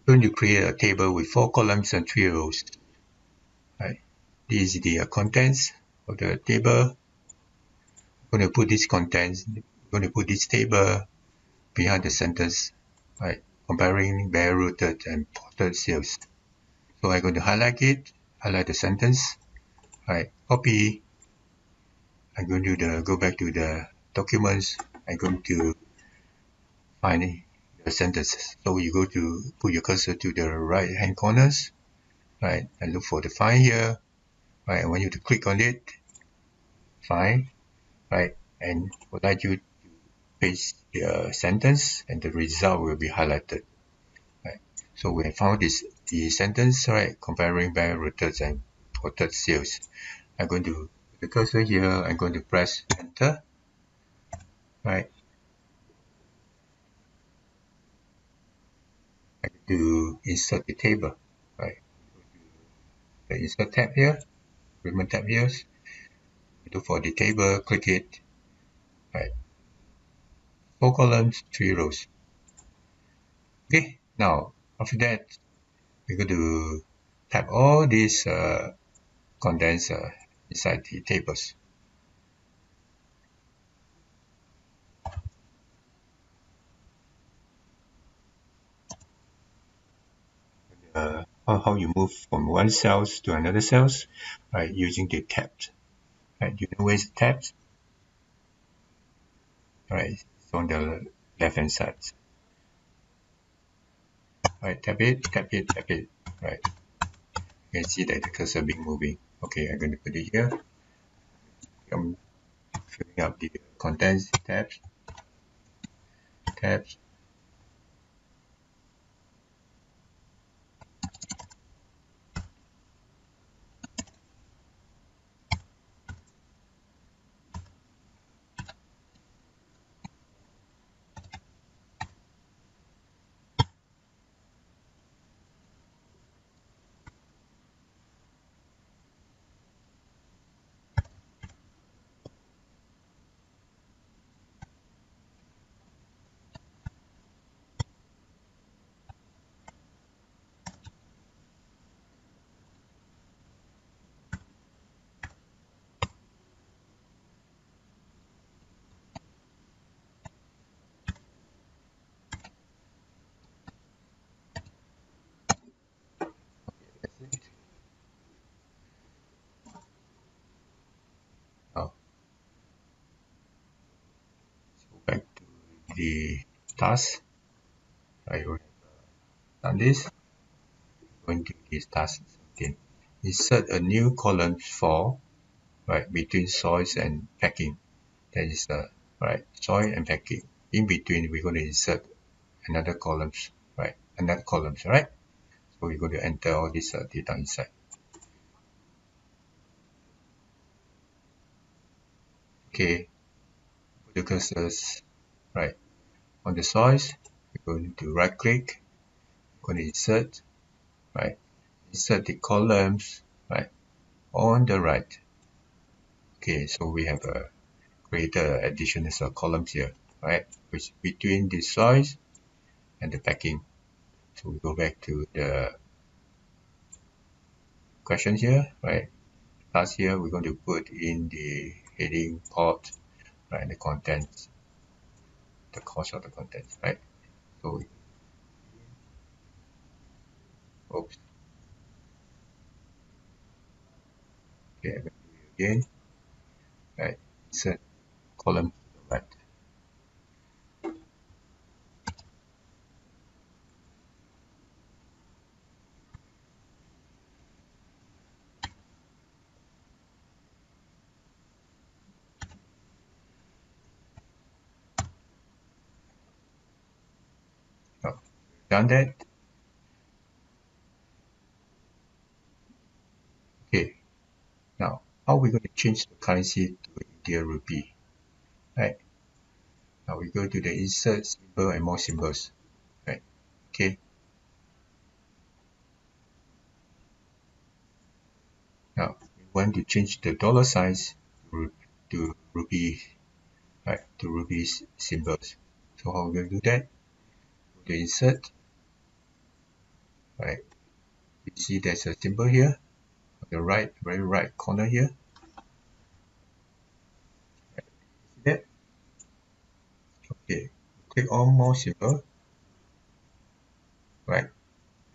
We're going to create a table with 4 columns and 3 rows. Right. This is the contents of the table. We're going to put this contents, we're going to put this table behind the sentence, right? Comparing bare routed and ported sales. So I'm going to highlight it, highlight the sentence, right? Copy. I'm going to go back to the documents. I'm going to find the sentences. So you go to put your cursor to the right hand corners, right? And look for the find here, right? I want you to click on it, find, right? And would like you to paste the sentence, and the result will be highlighted. Right? So we have found the sentence, right? Comparing bare routed and ported sales. I'm going to put the cursor here. I'm going to press enter, right? I'm going to insert the table, right? The insert tab here, ribbon tab here. Look for the table, click it, right? 4 columns, 3 rows. Okay, now after that, we're going to type all these contents inside the tables. How you move from one cells to another cells, right? Using the tabs, right? You know where's the tabs, right? It's on the left hand side, right? Tap it, tap it, tap it, right? You can see that the cursor being moving. Okay, I'm going to put it here. I'm filling up the contents tabs, tabs. That's it. Now, let's go back to the task. I already done this. Going to this task again. Insert a new column for, right, between soils and packing. That is the right soil and packing. In between, we're going to insert another columns, right? Another columns, right? So we're going to enter all this data inside. Okay, put the cursors right on the soils. We're going to right click, we're going to insert, right? Insert the columns, right, on the right. Okay, so we have a created additional columns here, right? Which between the soils and the packing. So we go back to the question here, right? Last year we're going to put in the heading part, right? The contents, the cost of the contents, right? So, oops, okay, I'm going to do it again, right? Insert column to the right. Now, done that. Okay, now how are we going to change the currency to Indian rupee, right? Now we go to the insert symbol and more symbols, right? Okay. Now we want to change the dollar signs to rupee, right? To rupees symbols. So how are we going to do that? Go to insert, right? You see there's a symbol here on the right, very right corner here. See that? Okay, click on more symbol, right?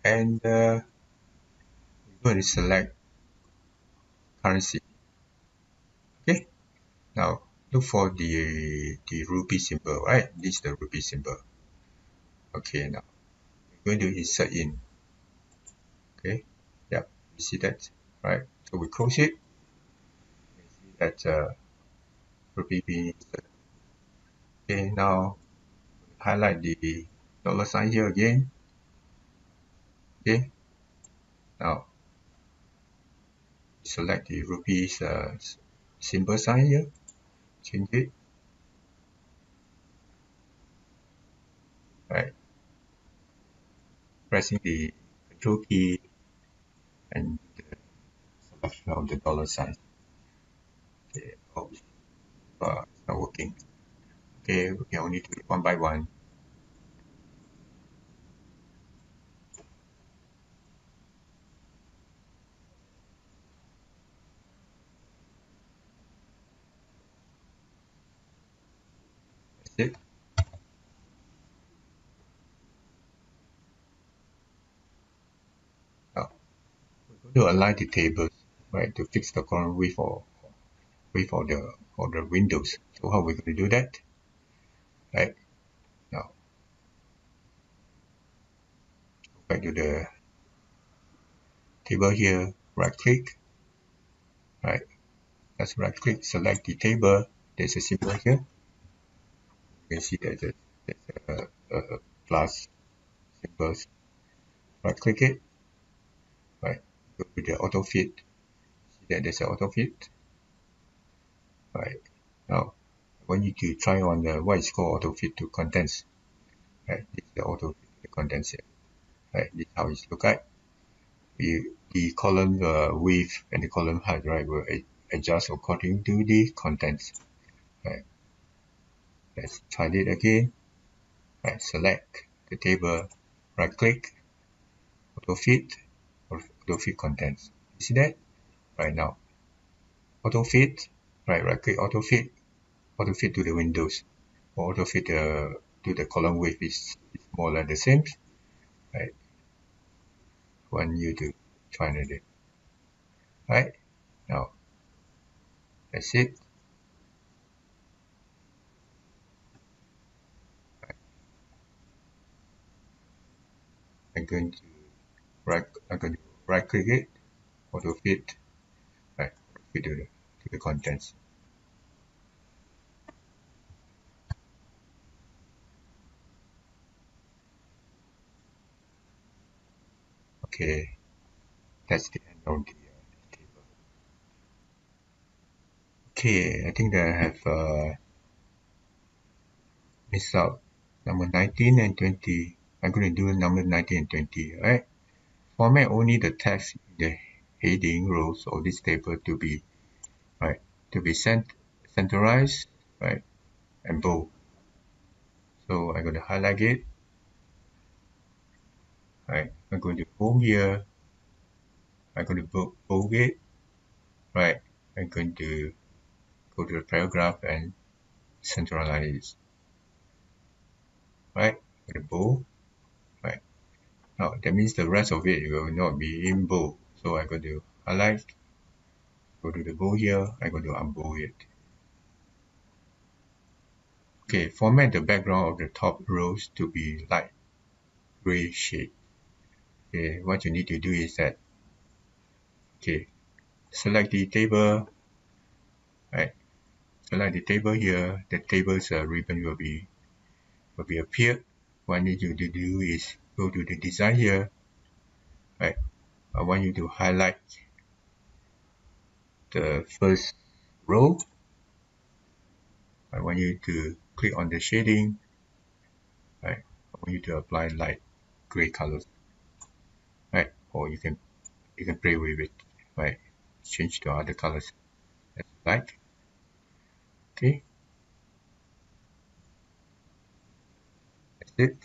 And you're going to select currency. Okay, now look for the rupee symbol, right? This is the rupee symbol. Okay, now we're going to insert in. Okay, yeah, you see that, right? So we close it. You can see that rupee being inserted. Okay, now highlight the dollar sign here again. Okay, now select the rupees symbol sign here, change it, right? Pressing the control key and the selection of the dollar sign. Okay, oh, it's not working. Okay, we can only do it one by one. That's it. Now we're going to align the tables, right, to fix the column width or the windows. So how we're going to do that? Right, now go back to the table here, right click, right, let's right click, select the table, there's a symbol here, you can see that there's a plus symbols, right click it, right, go to the auto fit, see that there's an auto fit, right, now I want you to try on the what is called auto fit to contents, right, this is the auto fit to the contents here, right, this is how it looks like. The column width and the column height, right, will adjust according to the contents. Right. Let's try it again. Right. Select the table, right click, auto fit, or auto fit contents. You see that? Right now. Auto fit, right click, auto fit to the windows, or auto fit to the column width is more or less the same. Right. Want you to try it. Right. Now that's it. I'm going to I'm going to right click it, auto fit, right, fit to the contents. Okay, that's the end of the table. Okay, I think that I have missed out number 19 and 20. I'm going to do number 19 and 20, right? Format only the text in the heading rows of this table to be right, to be centralized, right, and bold. So I'm going to highlight it, right? I'm going to home here. I'm going to bold it, right? I'm going to go to the paragraph and centralize, right? The bold, right? Now that means the rest of it will not be in bold. So I'm going to highlight, go to the bold here, I'm going to unbold it. Okay, format the background of the top rows to be light gray shade. Okay, what you need to do is that, okay, select the table, right? Select the table here. The table's ribbon will be appeared. What I need you to do is go to the design here, right? I want you to highlight the first row. I want you to click on the shading, right? I want you to apply light gray colors, right? Or you can play with it, right? Change to other colors as you like. Okay, that's it.